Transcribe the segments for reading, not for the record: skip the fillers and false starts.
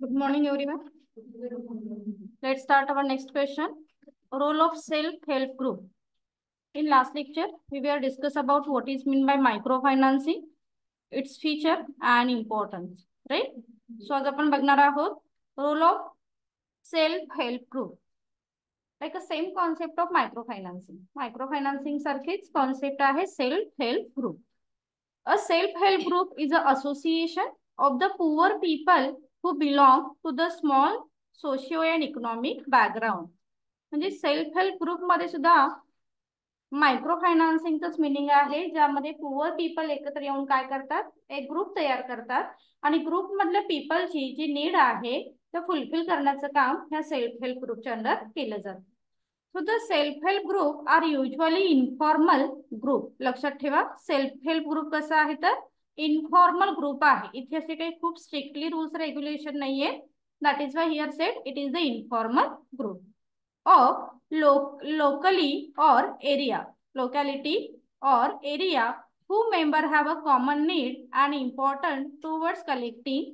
Good morning, everyone. Let's start our next question. Role of self-help group. In last lecture, we were discuss about what is meant by microfinancing, its feature and importance, right? So आज आपण बघणार आहोत role of self-help group. Like a same concept of microfinancing. Microfinancing सारखीच concept आहे self-help group. A self-help group is an association of the poor people who belong to the small socio and economic background. म्हणजे self help group मध्ये सुद्धा micro फायनान्सिंगच meaning आहे, ज्यामध्ये poor people एकत्र येऊन काय करतात, एक ग्रुप तयार करतात आणि ग्रुप मधल्या पीपलची जी नीड आहे ते फुलफिल करण्याचं काम ह्या सेल्फ हेल्प ग्रुपच्या अंडर केलं जातं. So the self help group are usually informal group. लक्षात ठेवा, सेल्फ हेल्प ग्रुप कसा आहे तर इन्फॉर्मल ग्रुप आहे. इथे असे काही खूप स्ट्रिक्टली रूल्स रेग्युलेशन नाहीये. That is why here sed it is the informal group of locally or area locality or area who member have a common need and important towards collective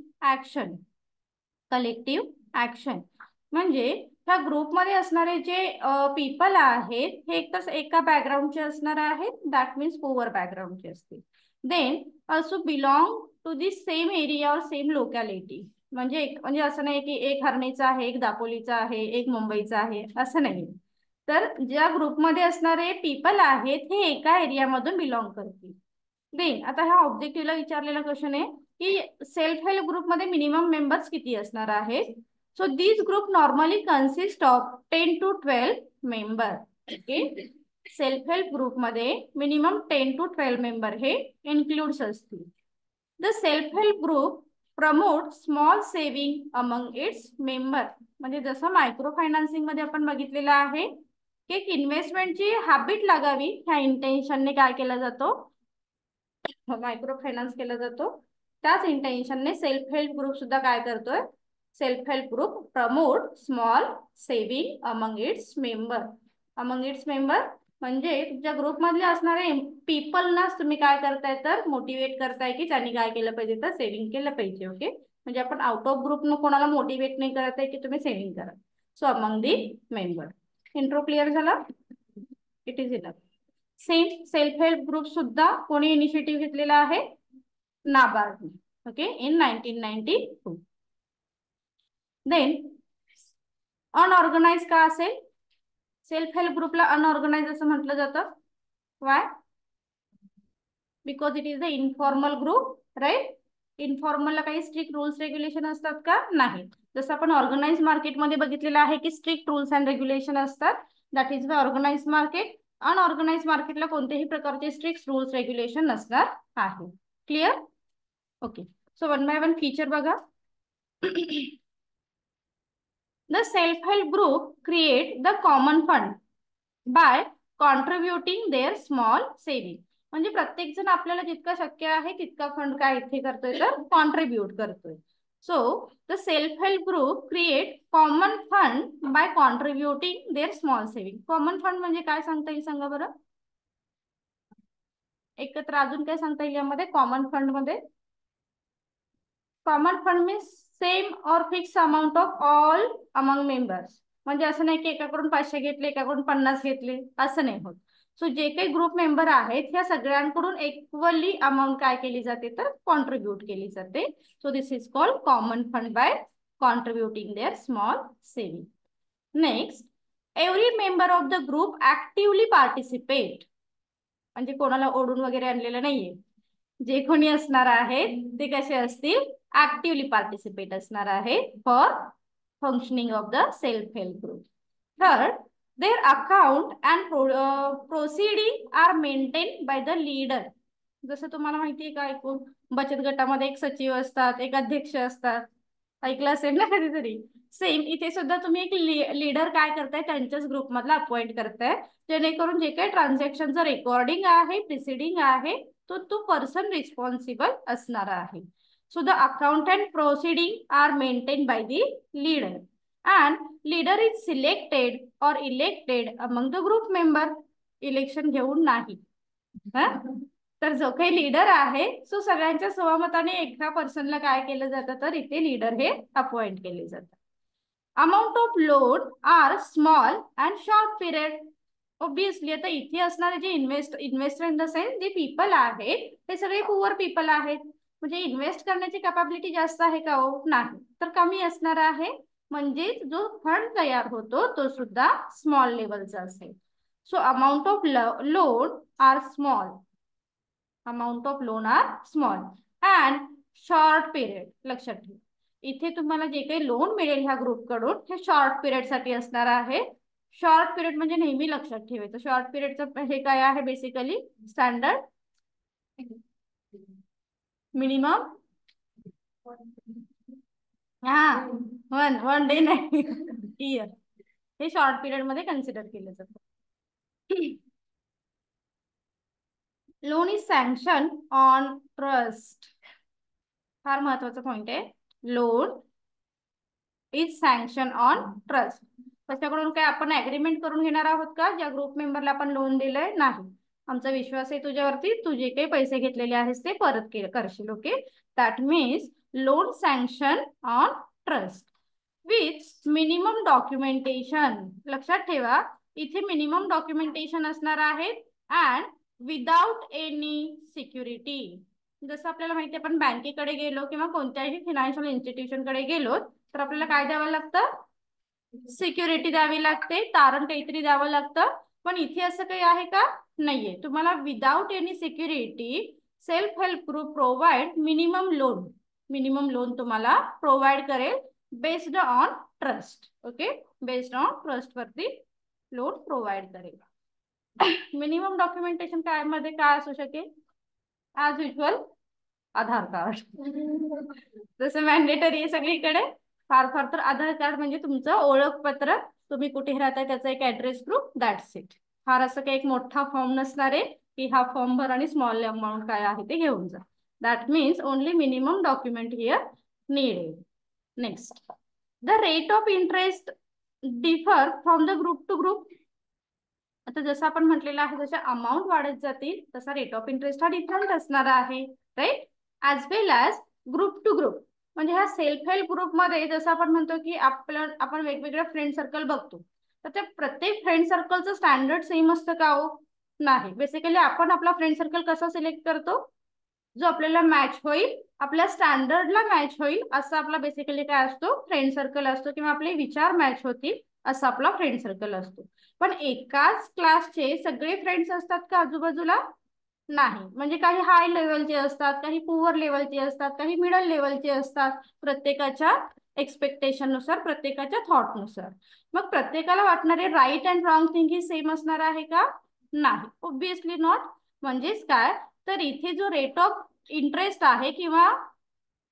action. म्हणजे ह्या group मध्ये असणारे जे people आहेत हे एकतर एका बॅकग्राऊंडचे असणार आहेत, दॅट मीन्स पुअर बॅकग्राऊंडचे असतील. Then also belong to the same area और सेम लोकॅलिटी. म्हणजे असं नाही की एक हरणीचा आहे, एक दापोलीचा आहे, एक मुंबईचा आहे, असं नाही. तर ज्या ग्रुपमध्ये असणारे पीपल आहेत हे एका एरियामधून बिलॉंग करतील. देन आता ह्या ऑब्जेक्टिव्हला विचारलेला क्वेश्चन आहे की सेल्फ हेल्प ग्रुपमध्ये मिनिमम मेंबर्स किती असणार आहेत. So this group normally consist of 10 to 12 member. Okay, self help ग्रुपमध्ये मिनिमम 10 to 12 मेंबर हे इन्क्लूड्स असतील. The self help group promote small saving among its member. म्हणजे जसं मायक्रो फायनान्सिंग मध्ये आपण बघितलेलं आहे की एक इन्व्हेस्टमेंटची हॅबिट लागावी ह्या इंटेन्शनने काय केला जातो, मायक्रो फायनान्स केला जातो. त्याच इंटेन्शनने सेल्फ हेल्प ग्रुप सुद्धा काय करतोय, self help group promote small saving among its member. Among its member म्हणजे तुमच्या ग्रुप मधले असणारे पीपलनाच तुम्ही काय करताय तर मोटिवेट करताय की त्यांनी काय केलं पाहिजे तर सेव्हिंग केलं पाहिजे. ओके, म्हणजे आपण आउट ऑफ ग्रुप न कोणाला मोटिवेट नाही करत आहे की तुम्ही सेव्हिंग करा. So among the member. Intro clear झाला, it is enough. Same self help group सुद्धा कोणी इनिशिएटिव्ह घेतलेला आहे, NABARD. Okay, in 1992. Then unorganise का असेल, सेल्फ हेल्प ग्रुपला अनऑर्गनाइज असं म्हटलं जातं. Why? Because it is the informal group, right. इन्फॉर्मलला काही स्ट्रिक्ट रूल्स रेग्युलेशन असतात का? नाही. जसं आपण ऑर्गनाइज मार्केटमध्ये बघितलेलं आहे की स्ट्रिक्ट रूल्स अँड रेग्युलेशन असतात, that is the organise market. Unorganise मार्केटला कोणत्याही प्रकारचे स्ट्रिक्ट रूल्स रेग्युलेशन नसणार आहे. Clear? Okay, so one by one feature बघा. The self-help group create the common fund by contributing their small saving. म्हणजे प्रत्येक जण आपल्याला जितका शक्य आहे तितका फंड काय इथे करतोय तर कॉन्ट्रीब्यूट करतोय. So the self help group create common fund by contributing their small saving. Common fund म्हणजे काय सांगता येईल सांगा बरं. एकत्र अजून काय सांगता येईल यामध्ये कॉमन फंड मध्ये? कॉमन फंड मीन्स सेम और fix amount of all among members. म्हणजे असं नाही की एकाकडून 500 घेतले एकाकडून 50 घेतले, असं नाही होत. सो जे काही ग्रुप मेंबर आहेत ह्या सगळ्यांकडून इक्वली अमाऊंट काय केली जाते तर कॉन्ट्रीब्यूट केली जाते. So this is called common fund by contributing their small saving. Next, every member of the group actively participate. म्हणजे कोणाला ओढून वगैरे आणलेलं नाहीये. जे कोणी असणार आहेत ते कसे असतील, ऍक्टिव्हली पार्टिसिपेट असणार आहे for functioning of the self help group. Third, their account and proceeding are maintain by the leader. जसं तुम्हाला माहिती आहे का, ऐकून बचत गटामध्ये एक सचिव असतात, एक अध्यक्ष असतात, ऐकलं असेल ना कधीतरी. सेम इथे सुद्धा तुम्ही एक लीडर काय करताय त्यांच्याच ग्रुप मधला अपॉइंट करताय, जेणेकरून जे काही ट्रान्झॅक्शनचं रेकॉर्डिंग आहे, प्रिसिडिंग आहे, तो पर्सन रिस्पॉन्सिबल असणार आहे. So the account and proceeding are maintain by the leader and leader is selected और elected among the group member. Election घेऊन नाही. तर जो काही लीडर आहे सो सगळ्यांच्या सहमताने एका पर्सनला काय केलं जातं तर इथे लीडर हे अपॉइंट केले जातात. Amount of loan are small and short period. Obviously आता इथे असणारे जे इन्व्हेस्टर इन द सेन्स जे पीपल आहेत ते सगळे पुअर पीपल आहेत. म्हणजे इन्व्हेस्ट करण्याची कॅपॅबिलिटी जास्त आहे का हो नाही तर कमी असणार आहे. म्हणजे जो फंड तयार होतो तो सुद्धा स्मॉल लेवलचा असेल. So amount of loan are small. Amount of loan are small and short period. लक्षात ठेवा इथे तुम्हाला जे काही लोन मिळेल ह्या ग्रुप कडून हे शॉर्ट पिरियड साठी असणार आहे. शॉर्ट पिरियड म्हणजे नेहमी लक्षात ठेवायचं शॉर्ट पिरियडचं हे काय आहे बेसिकली स्टँडर्ड मिनिमम. हा वन वन डे नाही इयर. हे शॉर्ट पिरियड मध्ये कन्सिडर केलं जातं. Loan is sanction on trust. फार महत्वाचा पॉइंट आहे. Loan is sanction on trust. त्याच्याकडून काय आपण ऍग्रीमेंट करून घेणार आहोत का ज्या ग्रुप मेंबरला आपण लोन दिलंय नाही. आमचा विश्वास आहे तुझ्यावरती तू जे काही पैसे घेतलेले आहेस ते परत करशील. Okay that means loan sanction on trust with minimum documentation. लक्षात ठेवा इथे मिनिमम डॉक्युमेंटेशन असणार आहे अँड विदाउट एनी सिक्युरिटी. जसं आपल्याला माहिती आहे आपण बँकेकडे गेलो किंवा कोणत्याही फिनान्शियल इन्स्टिट्यूशनकडे गेलो तर आपल्याला काय द्यावं लागतं सिक्युरिटी द्यावी लागते तारण काहीतरी द्यावं लागतं. पण इथे असं काही आहे का नाहीये. तुम्हाला without any security self help group provide minimum loan तुम्हाला प्रोव्हाइड करेल based on trust. Okay based on trust वरती लोन प्रोव्हाइड करेल. मिनिमम डॉक्युमेंटेशन काय मध्ये काय असू शकेल ॲज युजल आधार कार्ड. जसं मॅन्डेटरी आहे सगळीकडे. फार फार तर आधार कार्ड म्हणजे तुमचं ओळखपत्र तुम्ही कुठे राहताय त्याचा एक ऍड्रेस प्रूफ दॅट्स इट. फार असं काही एक मोठा फॉर्म नसणार आहे की हा फॉर्म भर आणि स्मॉल अमाऊंट काय आहे ते घेऊन जा. That means only minimum document here needed. Next the rate of interest differ from the group to group. आता जसं आपण म्हटलेलं आहे जसे अमाऊंट वाढत जातील तसा रेट ऑफ इंटरेस्ट हा डिफरंट असणार आहे right as well as group to group. म्हणजे ह्या सेल्फ हेल्प ग्रुपमध्ये जसं आपण म्हणतो की आपण वेगवेगळ्या फ्रेंड सर्कल बघतो तर त्या प्रत्येक फ्रेंड सर्कलचं स्टँडर्ड सेम असतं का हो नाही. बेसिकली आपण आपला फ्रेंड सर्कल कसा सिलेक्ट करतो जो आपल्याला मॅच होईल आपल्या स्टँडर्डला मॅच होईल असा आपला बेसिकली काय असतो फ्रेंड सर्कल असतो किंवा आपले विचार मॅच होतील असा आपला फ्रेंड सर्कल असतो. पण एकाच क्लासचे सगळे फ्रेंड्स असतात का आजूबाजूला नाही. म्हणजे काही हाय लेवलचे असतात काही पुअर लेवलचे असतात काही मिडल लेवलचे असतात प्रत्येकाच्या एक्सपेक्टेशन नुसार प्रत्येकाच्या थॉट नुसार. मग प्रत्येकाला वाटणारे राईट अँड रॉंग थिंग ही सेम असणार आहे का नाही ऑब्विसली नॉट. म्हणजेच काय तर इथे जो रेट ऑफ इंटरेस्ट आहे किंवा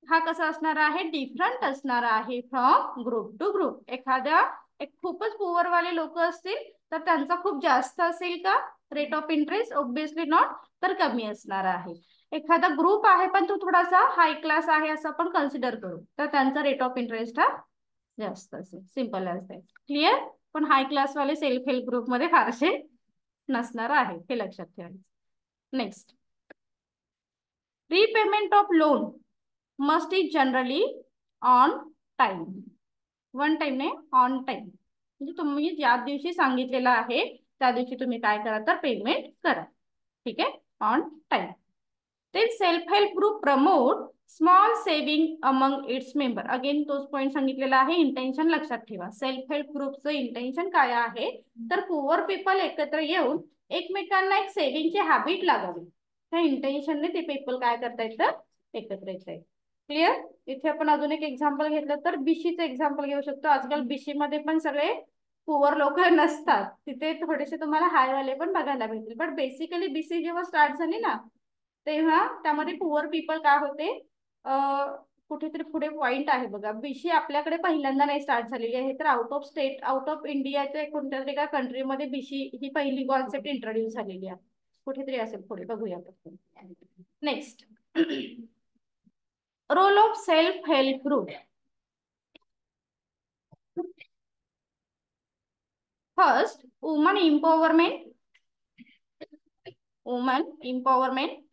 हा कसा असणार आहे डिफरंट असणार आहे फ्रॉम ग्रुप टू ग्रुप. एखाद्या एक खूपच पुअर वाले लोक असतील तर त्यांचा खूप जास्त असेल का rate of interest obviously not तर कमी असणार आहे. एखादा ग्रुप आहे पण तो थोडासा हाय क्लास आहे असं आपण कन्सिडर करू तर त्यांचा रेट ऑफ इंटरेस्ट हा जास्त असेल. Simple as that. क्लिअर. पण हाय क्लास वाले सेल्फ हेल्प ग्रुप मध्ये फारसे नसणार आहे हे लक्षात ठेवायचं. Next repayment of loan must is generally on time. One time ने ऑन टाइम म्हणजे तुम्ही ज्या दिवशी सांगितलेलं आहे त्या दिवशी तुम्ही काय करा तर पेमेंट करा. ठीक आहे ऑन टाइम. ते self help group promote small saving among its member. Again तोच पॉईंट सांगितलेला आहे इंटेन्शन लक्षात ठेवा. सेल्फ हेल्प ग्रुपचं इंटेन्शन काय आहे तर पुअर पीपल एकत्र येऊन एकमेकांना एक सेव्हिंगची हॅबिट लागावी त्या इंटेन्शनने ते पीपल काय करतायत तर एकत्र येत आहेत. क्लिअर. इथे आपण अजून एक एक्झाम्पल घेतलं तर बीसीचं एक्झाम्पल घेऊ शकतो. आजकाल बीसी मध्ये पण सगळे पुअर लोक नसतात तिथे थोडेसे तुम्हाला हाय वाले पण बघायला भेटतील. बट बेसिकली बीसी जेव्हा स्टार्ट झाली ना तेव्हा त्यामध्ये पुअर पीपल काय होते कुठेतरी पुढे पॉइंट आहे बघा बीसी आपल्याकडे पहिल्यांदा नाही स्टार्ट झालेली आहे तर out of state out of इंडियाच्या कोणत्या तरी एका कंट्रीमध्ये बीसी ही पहिली कॉन्सेप्ट इंट्रोड्यूस झालेली आहे. कुठेतरी असेल पुढे बघूया आपण. Next role of self help group. First woman empowerment. Woman empowerment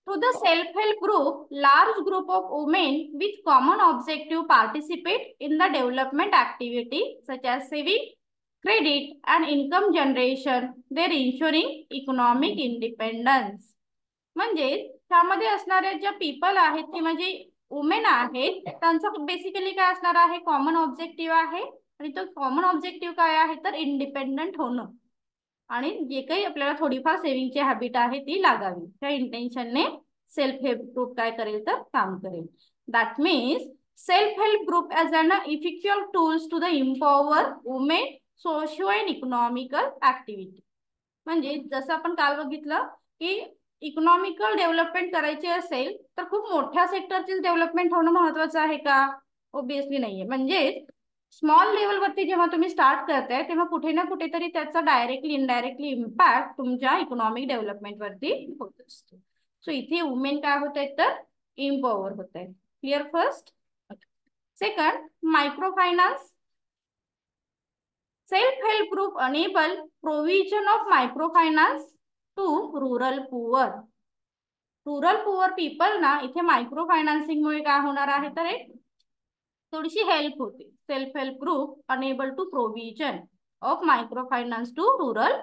To the self-help group, large group of women with common objective participate in the development activity such as saving, credit and income generation, there ensuring economic independence. म्हणजे त्यामध्ये असणारे ज्या people आहेत ते म्हणजे women आहेत, त्यांचं basically काय असणार आहे, कॉमन ऑब्जेक्टिव्ह आहे. आणि तो कॉमन ऑब्जेक्टिव्ह काय आहे तर इंडिपेंडंट होणं आणि जे काही आपल्याला थोडीफार सेव्हिंगची हॅबिट आहे ती लागावी, त्या इंटेन्शनने सेल्फ हेल्प ग्रुप काय करेल तर काम करेल. That means self help group as an effectual tools to the empower women socio and economical activity. म्हणजे जसं आपण काल बघितलं की इकॉनॉमिकल डेव्हलपमेंट करायची असेल तर खूप मोठ्या सेक्टरची डेव्हलपमेंट होणं महत्वाचं आहे का? ऑब्विसली नाहीये. म्हणजे स्मॉल लेवलवरती जेव्हा तुम्ही स्टार्ट करताय तेव्हा कुठे ना कुठेतरी त्याचा डायरेक्टली इनडायरेक्टली इम्पॅक्ट तुमच्या इकॉनॉमिक डेव्हलपमेंट वरती होत असतो. सो इथे वुमेन काय होत आहेत तर इम्पॉवर होत आहेत. Clear first. Second, micro finance. Self-help group enable provision of microfinance to rural poor. Rural poor people ना इथे मायक्रो फायनान्सिंग मुळे काय होणार आहे तर एक थोडीशी हेल्प होते. Self help group enable to provision of micro finance to rural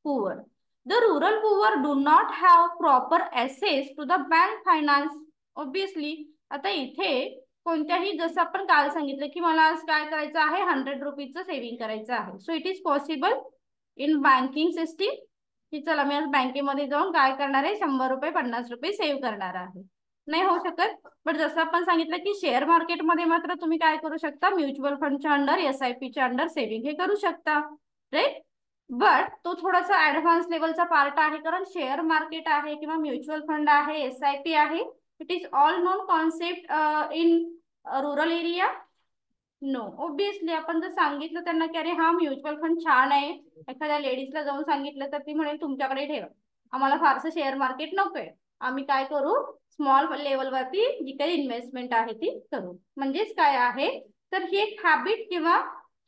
poor. The rural poor do not have proper access to the bank finance. Obviously आता इथे कोणत्याही, जसं आपण काल सांगितलं की मला आज काय करायचं आहे, 100 रुपीजचं सेव्हिंग करायचं आहे. So it is possible in banking system की चला मी आज बँकेमध्ये जाऊन काय करणार आहे, 100 रुपये 50 रुपये सेव्ह करणार आहे. नाही होऊ शकत. बट जसं आपण सांगितलं की शेअर मार्केटमध्ये मात्र तुम्ही काय करू शकता, म्युच्युअल फंडच्या अंडर, SIPच्या अंडर सेव्हिंग हे करू शकता, राईट. बट तो थोडासा ऍडव्हान्स लेवलचा पार्ट आहे, कारण शेअर मार्केट आहे किंवा म्युच्युअल फंड आहे, SIP आहे, it is all known concept in rural area. No. Obviously आपण जर सांगितलं त्यांना की अरे हा म्युच्युअल फंड छान आहे, एखाद्या लेडीजला जाऊन सांगितलं तर ती म्हणेल तुमच्याकडे ठेवा, आम्हाला फारसं शेअर मार्केट नकोय, आम्ही काय करू स्मॉल लेवलवरती जी काही इन्व्हेस्टमेंट आहे ती करू. म्हणजेच काय आहे तर ही एक हॅबिट किंवा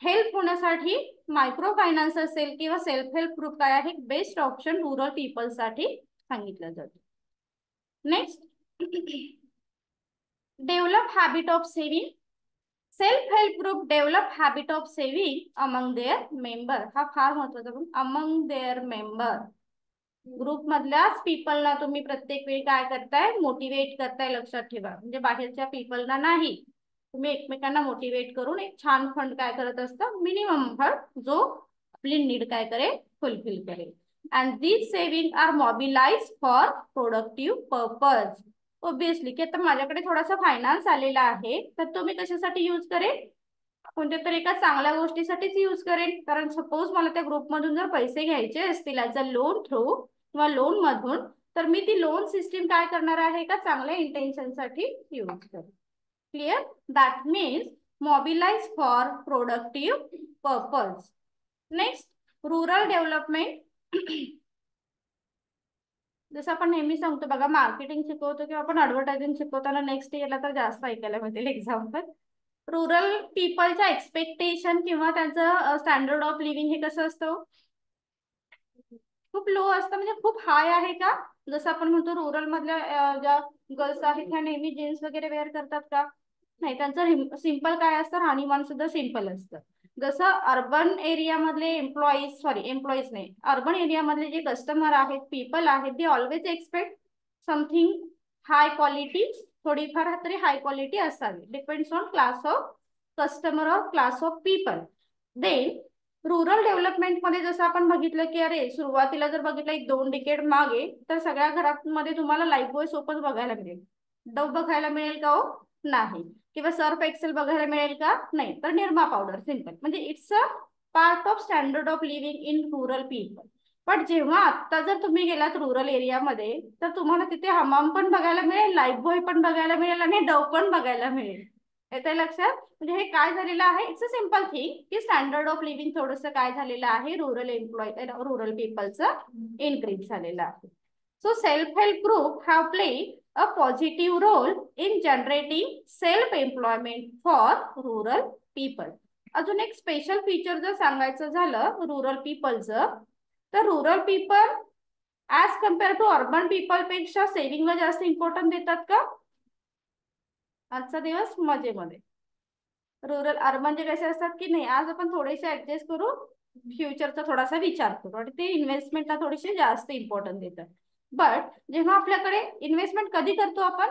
हेल्प होण्यासाठी मायक्रो फायनान्स असेल किंवा सेल्फ हेल्प ग्रुप काय आहे बेस्ट ऑप्शन रुरल पीपलसाठी सांगितलं जातं. Next, develop habit of saving. Self help group develop habit of saving among their member. हा फार महत्वाचा गुण, अमंग देअर मेंबर. ग्रुप मधल्याच पीपलना तुम्ही प्रत्येक वेळी काय करताय, मोटिवेट करताय. लक्षात ठेवा, म्हणजे बाहेरच्या पीपलना नाही, तुम्ही एकमेकांना मोटिवेट करून एक छान फंड काय करत असतं, मिनिमम फंड जो आपली नीड काय करेल, फुलफिल करेल. And this saving are mobilise for productive purpose. Obviously की आता माझ्याकडे थोडासा फायनान्स आलेला आहे तर तो मी कशासाठी यूज करेन, कोणत्या तरी एका चांगल्या गोष्टीसाठीच यूज करेन. कारण सपोज मला त्या ग्रुपमधून जर पैसे घ्यायचे असतील ॲज अ लोन थ्रू किंवा लोन मधून, तर मी ती लोन सिस्टीम काय करणार आहे का चांगल्या इंटेन्शन साठी यूज करेन. Clear. That means mobilise for productive purpose. Next, rural development. जसं आपण नेहमी सांगतो बघा, मार्केटिंग शिकवतो किंवा आपण ऍडव्हर्टायझिंग शिकवताना नेक्स्ट इयरला तर जास्त ऐकायला मिळतील एक्झाम्पल. रुरल पीपलच्या एक्सपेक्टेशन किंवा त्यांचं स्टँडर्ड ऑफ लिव्हिंग हे कसं असतं, खूप लो असतं. म्हणजे खूप हाय आहे का? जसं आपण म्हणतो रुरल मधल्या ज्या गर्ल्स आहेत त्या नेहमी जीन्स वगैरे वेअर करतात का? नाही, त्यांचं सिंपल काय असतं, राहणीमान सुद्धा सिंपल असतं. जसं अर्बन एरिया मधले एम्प्लॉईज नाही, अर्बन एरिया मधले जे कस्टमर आहेत, पीपल आहेत, they always expect something high quality, थोडीफार तरी हाय क्वालिटी असावी. Depends on class of customer और class of people. Then rural development मध्ये जसं आपण बघितलं की अरे सुरुवातीला जर बघितलं 1-2 डिकेड मागे तर सगळ्या घरांमध्ये तुम्हाला लाईफ बॉय सोपच बघायला मिळेल. डव बघायला मिळेल का? हो नाही. किंवा सर्फ एक्सेल बघायला मिळेल का? नाही. तर निरमा पावडर सिंपल. म्हणजे it's a part of standard of living in rural people. पण जेव्हा आता जर तुम्ही गेलात रुरल एरियामध्ये तर तुम्हाला तिथे हमाम पण बघायला मिळेल, लाईफ बॉय पण बघायला मिळेल आणि डव पण बघायला मिळेल. येते लक्षात? म्हणजे हे काय झालेलं आहे, इट्स अ सिंपल थिंग की स्टँडर्ड ऑफ लिव्हिंग थोडंसं काय झालेलं आहे, रुरल पीपलचं इन्क्रीज झालेलं आहे. So self help group have play a positive role in generating self employment for rural people. अजून एक स्पेशल फीचर जर सांगायचं झालं रुरल पीपलचं, तर rural people as compare to urban people पेक्षा सेव्हिंगला जास्त इम्पॉर्टन्स देतात का? आजचा दिवस मजेमध्ये. रुरल अर्बनचे कसे असतात की नाही, आज आपण थोडेसे ऍडजस्ट करू, फ्युचरचा थोडासा विचार करू आणि ते इन्व्हेस्टमेंटला थोडेसे जास्त इम्पॉर्टन्स देतात. बट जेव्हा आपल्याकडे इन्व्हेस्टमेंट कधी करतो आपण,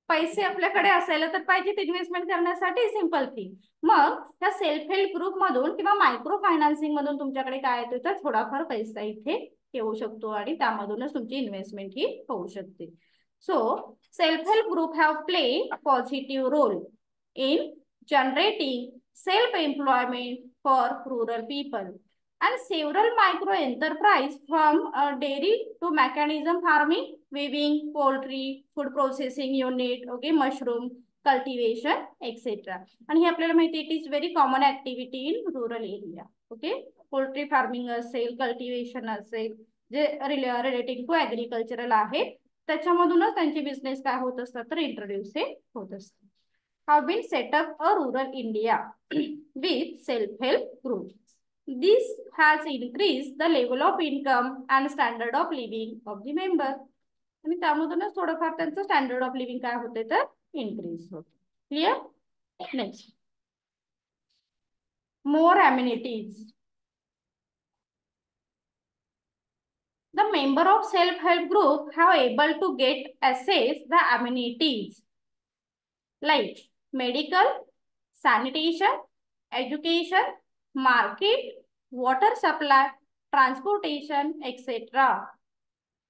पैसे आपल्याकडे असायला तर पाहिजेत इन्व्हेस्टमेंट करण्यासाठी, सिंपल थिंग. मग त्या सेल्फ हेल्प ग्रुप मधून किंवा मायक्रो फायनान्सिंग मधून तुमच्याकडे काय येतो तर थोडाफार पैसा इथे येऊ शकतो आणि त्यामधूनच तुमची इन्व्हेस्टमेंट ही होऊ शकते. So self help group have play positive role in generating self-employment for rural people and several micro enterprise from dairy to mechanism farming, weaving, poultry, food processing unit, okay, mushroom cultivation, etc. आणि हे आपल्याला माहिती आहे, it is very common activity in rural area. Okay, poultry farming असेल, cultivation असेल, जे relating to agricultural आहे, त्याच्यामधूनच त्यांचे बिझनेस काय होत असतात तर इंट्रोड्यूस हे होत असतात. Have been set up a rural India with self-help groups. This has increased the level of income and standard of living of the member. आणि त्यामधूनच थोडंफार त्यांचं स्टँडर्ड ऑफ लिव्हिंग काय होते तर इन्क्रीज होते. Clear? Next, more amenities. The member of self-help group have able to get access the amenities like medical, sanitation, education, market, water supply, transportation, etc.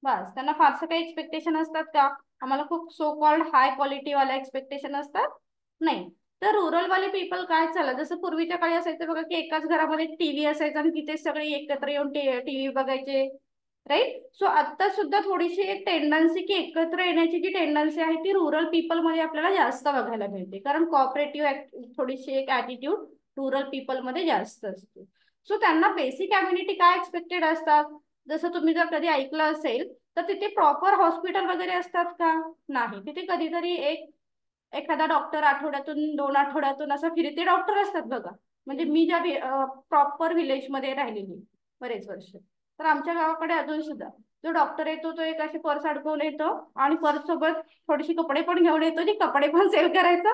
बस, त्यांना फारसं काही एक्सपेक्टेशन असतात का? आम्हाला खूप सो कॉल्ड हाय क्वालिटी वाले expectation असतात? नाही. तर रुरल वाले पीपल काय, चला जसं पूर्वीच्या काळी असायचं बघा की एकाच घरामध्ये टीव्ही असायचा आणि तिथे सगळे एकत्र येऊन टीव्ही बघायचे, राईट. सो आता सुद्धा थोडीशी एक टेंडन्सी की एकत्र येण्याची जी टेंडन्सी आहे ती रुरल पीपल मध्ये आपल्याला जास्त बघायला मिळते, कारण कॉपरेटिव्ह थोडीशी एक ऍटिट्यूड रुरल पीपल मध्ये जास्त असते. सो त्यांना बेसिक कम्युनिटी काय एक्सपेक्टेड असतात, जसं तुम्ही जर कधी ऐकलं असेल तर तिथे प्रॉपर हॉस्पिटल वगैरे असतात का? नाही. तिथे कधीतरी एखादा डॉक्टर आठवड्यातून 2 आठवड्यातून असं फिरते डॉक्टर असतात बघा. म्हणजे मी ज्या प्रॉपर विलेज मध्ये राहिलेली बरेच वर्ष, तर आमच्या गावाकडे अजून सुद्धा जो डॉक्टर येतो तो एक अशी पर्स अडकवून येतो आणि पर्स सोबत थोडीशी कपडे पण घेऊन येतो, जी कपडे पण सेल करायचा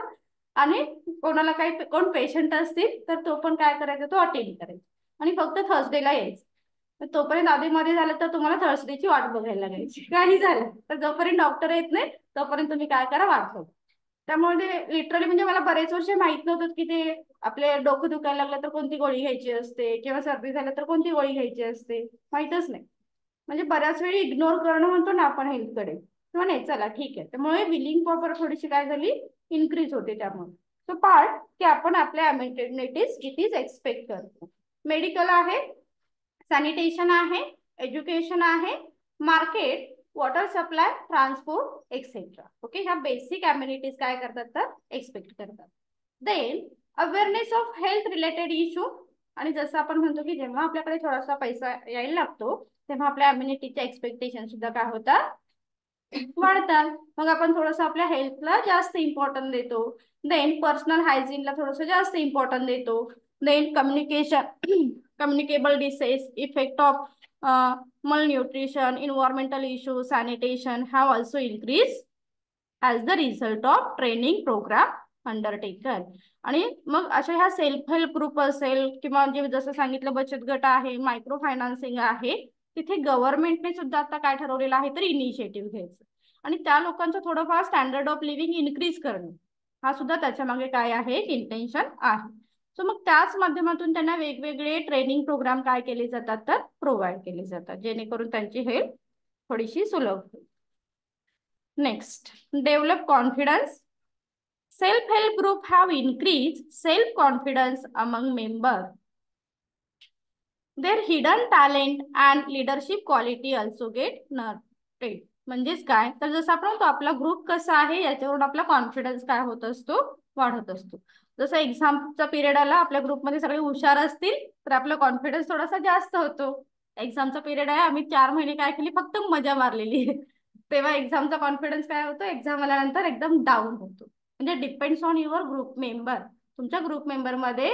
आणि कोणाला काही कोण पेशंट असतील तर तो पण काय करायचा, तो अटेंड करायचा आणि फक्त थर्सडेला यायचं. तोपर्यंत आधीमध्ये झालं तर तुम्हाला थर्सडेची वाट बघायला लागायची. काही झालं तर जोपर्यंत डॉक्टर येत नाही तोपर्यंत तुम्ही काय करा, वाट बघा. त्यामुळे लिटरली म्हणजे मला बरेच वर्ष माहित नव्हतं की ते आपले डोकं दुखायला लागलं तर कोणती गोळी घ्यायची असते किंवा सर्दी झालं तर कोणती गोळी घ्यायची असते, माहितच नाही. म्हणजे बऱ्याच वेळी इग्नोर करणं म्हणतो ना आपण हेल्थकडे, किंवा नाही चला ठीक आहे. त्यामुळे विलिंग पॉवर थोडीशी काय झाली, इन्क्रीज होते. त्यामुळे तो पार्ट की आपण आपल्या अम्युनिटीज इट इज एक्सपेक्ट करतो. मेडिकल आहे, सॅनिटेशन आहे, एज्युकेशन आहे, market, water supply, transport etcetera. Okay, ह्या बेसिक अम्युनिटीज काय करतात तर एक्सपेक्ट करतात. Then awareness of health related issue. आणि जसं आपण म्हणतो की जेव्हा आपल्याकडे थोडासा पैसा यायला लागतो तेव्हा आपल्या अम्युनिटीचे एक्सपेक्टेशन सुद्धा काय होतात, वाढतात. मग आपण थोडंसं आपल्या हेल्थला जास्त इम्पॉर्टन्स देतो. देन पर्सनल हायजीनला थोडंसं जास्त इम्पॉर्टन्स देतो. Then communication, communicable disease, effect of malnutrition, environmental issues, sanitation have also increased as the result of training program undertaken. आणि मग अशा ह्या सेल्फ हेल्प ग्रुप असेल किंवा जे जसं सांगितलं बचत गट आहे, मायक्रो फायनान्सिंग आहे, तिथे गव्हर्नमेंटने सुद्धा आता काय ठरवलेलं आहे तर इनिशिएटिव्ह घ्यायचं आणि त्या लोकांचं थोडंफार स्टँडर्ड ऑफ लिव्हिंग इन्क्रीज करणं, हा सुद्धा त्याच्या मागे काय आहे, इंटेन्शन आहे. सो मग त्याच माध्यमातून त्यांना वेगवेगळे ट्रेनिंग प्रोग्राम काय केले जातात तर प्रोव्हाइड केले जातात, जेणेकरून त्यांची हेल्थ थोडीशी सुलभ होईल. Next, develop confidence. Self-help group have increased self-confidence among members. Their hidden talent and leadership quality also get nurtured. म्हणजेच काय तर जसं आपण म्हणतो आपला ग्रुप कसा आहे याच्यावरून आपला कॉन्फिडन्स काय होत असतो, वाढत असतो. जसं एक्झामचा पिरियड आला, आपल्या ग्रुपमध्ये सगळे हुशार असतील तर आपला कॉन्फिडन्स थोडासा जास्त होतो. एक्झामचा पिरियड आहे, आम्ही 4 महिने काय केली, फक्त मजा मारलेली आहे, तेव्हा एक्झामचा कॉन्फिडन्स काय होतो, एक्झाम आल्यानंतर एकदम डाऊन होतो. म्हणजे depends on your group member. तुमच्या ग्रुप मेंबर मध्ये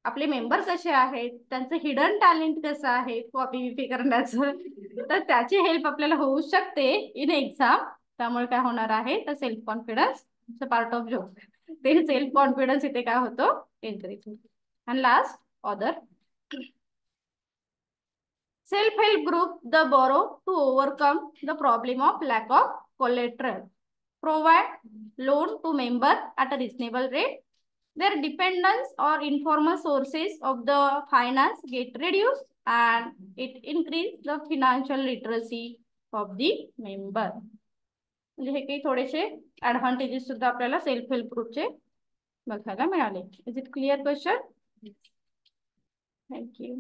आपले मेंबर कसे आहेत, त्यांचं हिडन टॅलेंट कसं आहे कॉपी बिपी करण्याचं, तर त्याची हेल्प आपल्याला होऊ शकते इन एक्झाम. त्यामुळे काय होणार आहे, तर self confidence part of joke. ते सेल्फ कॉन्फिडन्स इथे काय होतो, इन्क्रीज होतो. आणि last other. Self-help group the borrow to overcome the problem of lack of collateral. Provide loan to member at a reasonable rate. Their dependence or informal sources of the finance get reduced and it increase the financial literacy of the member. म्हणजे हे काही थोडेसे advantages सुद्धा आपल्याला self help ग्रुपचे बघायला मिळाले. Is it clear question? Thank you.